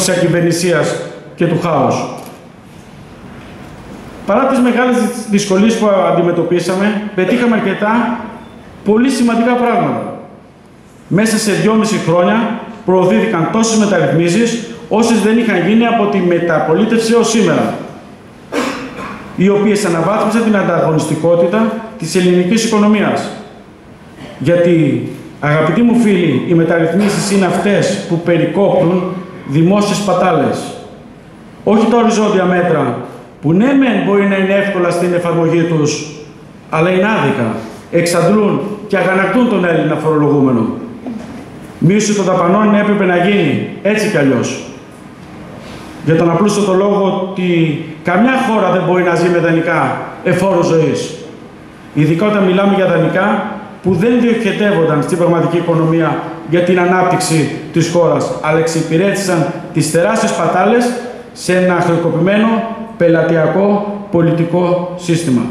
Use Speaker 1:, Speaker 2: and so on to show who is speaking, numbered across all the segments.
Speaker 1: της ακυβερνησίας και του χάους. Παρά τις μεγάλες δυσκολίες που αντιμετωπίσαμε, πετύχαμε αρκετά πολύ σημαντικά πράγματα. Μέσα σε 2,5 χρόνια προωθήθηκαν τόσες μεταρρυθμίσεις, όσες δεν είχαν γίνει από τη μεταπολίτευση έως σήμερα, οι οποίες αναβάθμισαν την ανταγωνιστικότητα της ελληνικής οικονομίας. Γιατί, αγαπητοί μου φίλοι, οι μεταρρυθμίσεις είναι αυτές που περικόπτουν δημόσιες σπατάλες. Όχι τα οριζόντια μέτρα, που ναι μεν μπορεί να είναι εύκολα στην εφαρμογή τους, αλλά είναι άδικα, εξαντλούν και αγανακτούν τον Έλληνα φορολογούμενο. Μείωση των δαπανών έπρεπε να γίνει, έτσι κι αλλιώς. Για τον απλούστατο λόγο ότι καμιά χώρα δεν μπορεί να ζει με δανεικά εφόρου ζωής. Ειδικά όταν μιλάμε για δανεικά που δεν διοχετεύονταν στην πραγματική οικονομία για την ανάπτυξη της χώρας, αλλά εξυπηρέτησαν τις τεράστιες σπατάλες σε ένα χρεοκοπημένο πελατειακό πολιτικό σύστημα.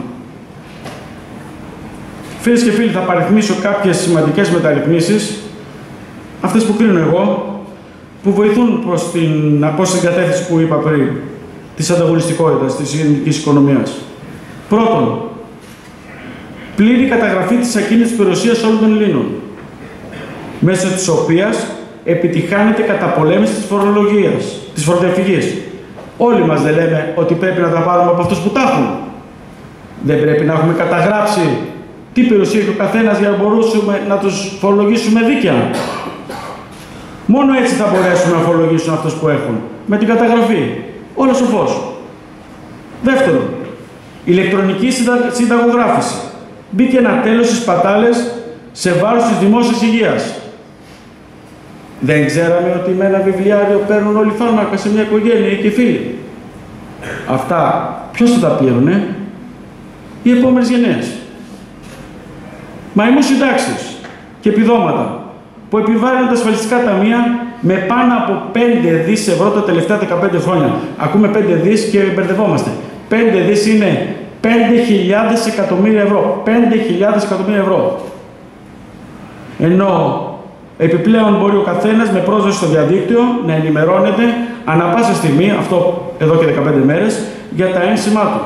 Speaker 1: Φίλες και φίλοι, θα παριθμίσω κάποιες σημαντικές μεταρρυθμίσεις, αυτές που κρίνω εγώ, που βοηθούν προς την κατεύθυνση που είπα πριν, της ανταγωνιστικότητας, της ελληνικής οικονομίας. Πρώτον, πλήρη καταγραφή της ακίνητης περιουσίας όλων των Ελλήνων, μέσω της οποίας επιτυχάνεται καταπολέμηση της φορολογίας, της φοροδιαφυγής. Όλοι μας δεν λέμε ότι πρέπει να τα πάρουμε από αυτούς που τα έχουν. Δεν πρέπει να έχουμε καταγράψει τι περιουσία έχει ο καθένας για να μπορούσαμε να τους φορολογήσουμε δίκαια. Μόνο έτσι θα μπορέσουν να φορολογήσουν αυτούς που έχουν. Με την καταγραφή. Όλο σοφός. Δεύτερον, ηλεκτρονική συνταγογράφηση. Μπήκε ένα τέλος στις σπατάλες σε βάρος της δημόσιας υγείας. Δεν ξέραμε ότι με ένα βιβλιάριο παίρνουν όλοι φάρμακα σε μια οικογένεια και φίλοι. Αυτά ποιος θα τα πλήρωνε? Οι επόμενες γενναίες. Μαϊμούς συντάξεις και επιδόματα που επιβάλλουν τα ασφαλιστικά ταμεία με πάνω από 5 δις ευρώ τα τελευταία 15 χρόνια. Ακούμε 5 δις και μπερδευόμαστε. 5 δις είναι 5.000 εκατομμύρια ευρώ. 5.000 εκατομμύρια ευρώ. Ενώ επιπλέον μπορεί ο καθένας με πρόσβαση στο διαδίκτυο να ενημερώνεται ανά πάσα στιγμή, αυτό εδώ και 15 μέρες, για τα ένσημά του.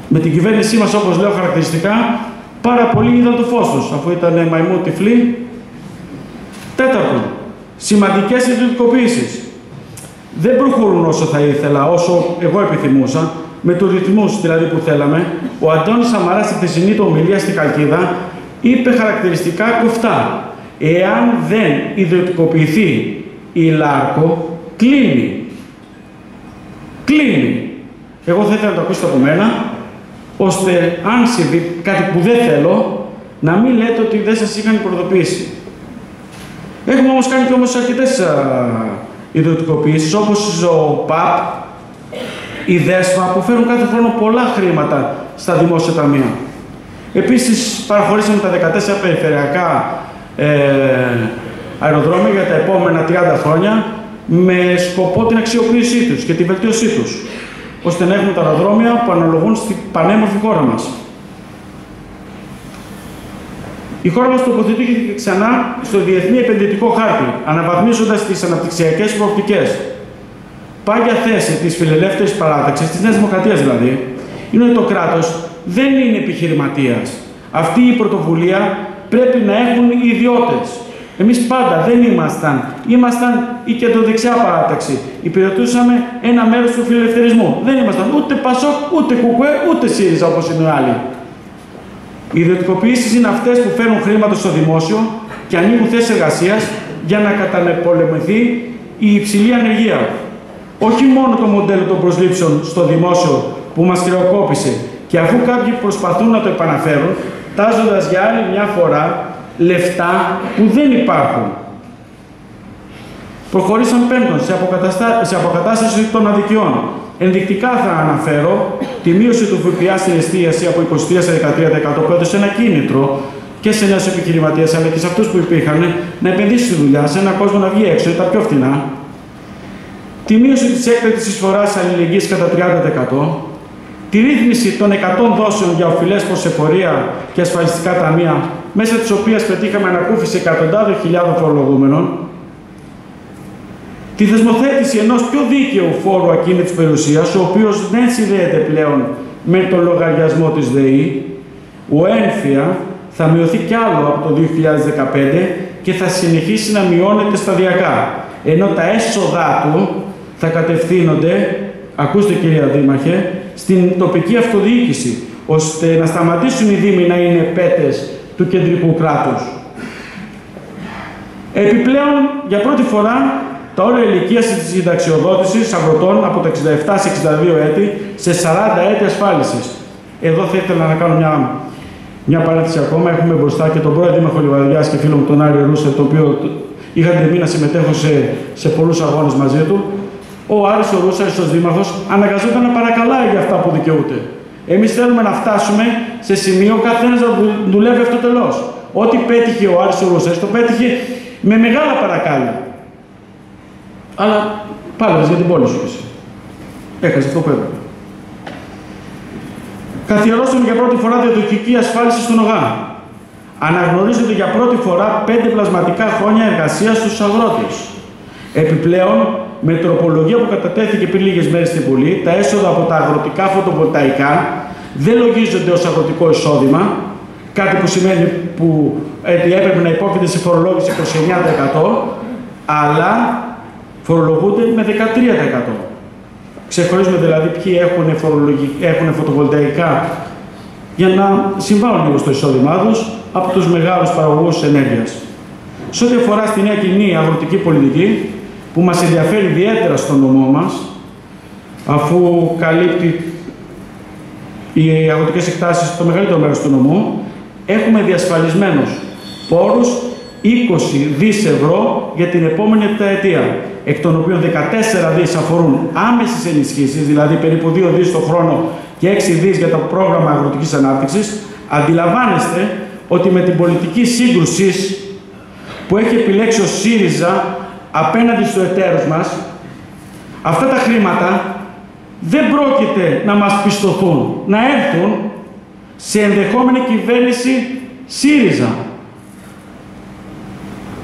Speaker 1: Με την κυβέρνησή μας, όπως λέω χαρακτηριστικά, πάρα πολλοί είδαν το φως τους, αφού ήταν μαϊμού τυφλοί. Τέταρτον, σημαντικές ιδιωτικοποιήσεις. Δεν προχωρούν όσο θα ήθελα, όσο εγώ επιθυμούσα, με τους ρυθμούς δηλαδή που θέλαμε. Ο Αντώνης Σαμαράς στη χθεσινή του ομιλία στη Χαλκίδα είπε χαρακτηριστικά κοφτά: εάν δεν ιδιωτικοποιηθεί η Λάρκο, κλείνει. Κλείνει. Εγώ θα ήθελα να το ακούσετε από μένα, ώστε αν συμβεί κάτι που δεν θέλω, να μην λέτε ότι δεν σας είχαν προειδοποιήσει. Έχουμε όμως κάνει και όμως αρκετές ιδιωτικοποιήσεις, όπως ο ΠΑΠ, η ΔΕΣΦΑ, που φέρουν κάθε χρόνο πολλά χρήματα στα δημόσια ταμεία. Επίσης, παραχωρήσαμε τα 14 περιφερειακά αεροδρόμια για τα επόμενα 30 χρόνια, με σκοπό την αξιοποίησή τους και την βελτίωσή τους, ώστε να έχουμε τα αεροδρόμια που αναλογούν στην πανέμορφη χώρα μας. Η χώρα μας τοποθετήθηκε ξανά στο διεθνή επενδυτικό χάρτη, αναβαθμίζοντας τις αναπτυξιακές προοπτικές. Πάγια θέση της φιλελεύθερης παράταξης, της Νέας Δημοκρατίας δηλαδή, είναι ότι το κράτος δεν είναι επιχειρηματίας. Αυτή η πρωτοβουλία πρέπει να έχουν οι ιδιώτες. Εμείς πάντα δεν ήμασταν η κεντροδεξιά παράταξη. Υπηρετούσαμε ένα μέρος του φιλελευθερισμού. Δεν ήμασταν ούτε Πασόκ, ούτε Κουκουέ, ούτε ΣΥΡΙΖΑ όπως είναι άλλοι. Οι ιδιωτικοποιήσεις είναι αυτές που φέρνουν χρήματα στο δημόσιο και ανοίγουν θέσεις εργασίας για να καταπολεμηθεί η υψηλή ανεργία. Όχι μόνο το μοντέλο των προσλήψεων στο δημόσιο που μας χρεοκόπησε, και αφού κάποιοι προσπαθούν να το επαναφέρουν, τάζοντας για άλλη μια φορά λεφτά που δεν υπάρχουν. Προχωρήσαν πέμπτον σε αποκατάσταση των αδικιών. Ενδεικτικά θα αναφέρω τη μείωση του ΦΠΑ στην εστίαση από 23% σε 13% που έδωσε ένα κίνητρο και σε νέους επιχειρηματίες, αλλά και σε αυτούς που υπήρχαν, να επενδύσουν στη δουλειά, σε έναν κόσμο να βγει έξω, τα πιο φθηνά. Τη μείωση της έκτακτης εισφοράς αλληλεγγύης κατά 30%. Τη ρύθμιση των 100 δόσεων για οφειλές προς εφορία και ασφαλιστικά ταμεία, μέσα της οποίας πετύχαμε ανακούφιση εκατοντάδων χιλιάδων φορολογούμενων. τη θεσμοθέτηση ενός πιο δίκαιου φόρου ακίνητης περιουσίας, ο οποίος δεν συνδέεται πλέον με τον λογαριασμό της ΔΕΗ, ο έμφυα θα μειωθεί κι άλλο από το 2015 και θα συνεχίσει να μειώνεται σταδιακά, ενώ τα έσοδά του θα κατευθύνονται, ακούστε κυρία Δήμαρχε, στην τοπική αυτοδιοίκηση, ώστε να σταματήσουν οι δήμοι να είναι πέτες του κεντρικού κράτους. Επιπλέον, για πρώτη φορά, τα όρια ηλικίας της συνταξιοδότησης αγροτών από τα 67 σε 62 έτη σε 40 έτη ασφάλισης. Εδώ θα ήθελα να κάνω μια παρένθεση ακόμα. Έχουμε μπροστά και τον πρώην Δήμαρχο Λιβαδιάς και φίλο μου τον Άρη Ρούσα, το οποίο είχα την τιμή να συμμετέχω σε πολλούς αγώνες μαζί του. Ο Άρης ο Ρούσας, ως Δήμαρχος, αναγκαζόταν να παρακαλάει για αυτά που δικαιούται. Εμείς θέλουμε να φτάσουμε σε σημείο καθένας να δουλεύει αυτοτελώς. Ό,τι πέτυχε ο Άρης ο Ρούσας, το πέτυχε με μεγάλα παρακάλια. Αλλά πάλευες για την πόλη σου εσύ. Έχασε αυτό που έπρεπε. Καθιερώσαμε για πρώτη φορά διαδοχική ασφάλιση στον ΟΓΑ. Αναγνωρίζονται για πρώτη φορά 5 πλασματικά χρόνια εργασίας στους αγρότες. Επιπλέον, με τροπολογία που κατατέθηκε πριν λίγες μέρες στην Βουλή, τα έσοδα από τα αγροτικά φωτοβολταϊκά δεν λογίζονται ως αγροτικό εισόδημα, κάτι που σημαίνει ότι έπρεπε να υπόκειται σε φορολόγηση 29%, αλλά φορολογούνται με 13%. Ξεχωρίζουμε δηλαδή ποιοι έχουν φωτοβολταϊκά για να συμβάλλουν λίγο στο εισόδημά τους από τους μεγάλους παραγωγούς ενέργειας. Σε ό,τι αφορά στη νέα κοινή αγροτική πολιτική, που μας ενδιαφέρει ιδιαίτερα στο νομό μας, αφού καλύπτει οι αγροτικές εκτάσεις το μεγαλύτερο μέρος του νομού, έχουμε διασφαλισμένους πόρους 20 δις ευρώ για την επόμενη επταετία, εκ των οποίων 14 δις αφορούν άμεσες ενισχύσεις, δηλαδή περίπου 2 δις το χρόνο και 6 δις για το πρόγραμμα αγροτικής ανάπτυξης. Αντιλαμβάνεστε ότι με την πολιτική σύγκρουση που έχει επιλέξει ο ΣΥΡΙΖΑ απέναντι στους εταίρους μας, αυτά τα χρήματα δεν πρόκειται να μας πιστωθούν, να έρθουν σε ενδεχόμενη κυβέρνηση ΣΥΡΙΖΑ.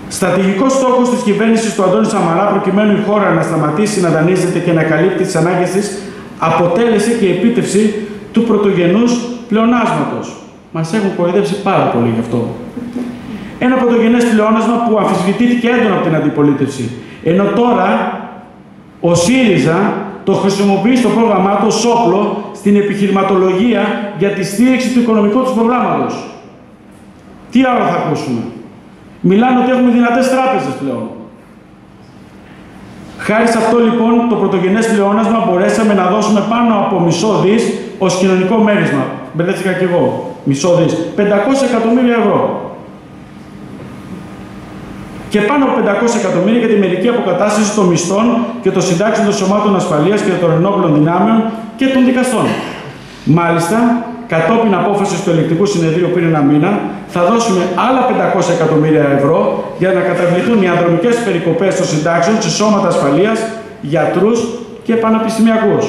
Speaker 1: Στρατηγικός στόχος της κυβέρνησης του Αντώνη Σαμαρά, προκειμένου η χώρα να σταματήσει να δανείζεται και να καλύπτει τις ανάγκες της, αποτέλεσε και η επίτευξη του πρωτογενούς πλεονάσματος. Μας έχουν κοροϊδέψει πάρα πολύ γι' αυτό. Ένα πρωτογενές πλεόνασμα που αμφισβητήθηκε έντονα από την αντιπολίτευση. Ενώ τώρα ο ΣΥΡΙΖΑ το χρησιμοποιεί στο πρόγραμμά του ως όπλο στην επιχειρηματολογία για τη στήριξη του οικονομικού του προγράμματος. Τι άλλο θα ακούσουμε? Μιλάνε ότι έχουμε δυνατές τράπεζες πλέον. Χάρη σε αυτό λοιπόν το πρωτογενές πλεόνασμα μπορέσαμε να δώσουμε πάνω από μισό δις ως κοινωνικό μέρισμα. Μπερδεύτηκα κι εγώ. Μισό δις. 500 εκατομμύρια ευρώ. Και πάνω από 500 εκατομμύρια για τη μερική αποκατάσταση των μισθών και των συντάξεων των σωμάτων ασφαλείας και των ενόπλων δυνάμεων και των δικαστών. Μάλιστα, κατόπιν απόφασης του Ελεκτικού Συνεδρίου πριν ένα μήνα, θα δώσουμε άλλα 500 εκατομμύρια ευρώ για να καταβληθούν οι ανδρομικές περικοπές των συντάξεων σε σώματα ασφαλείας, γιατρούς και πανεπιστημιακούς.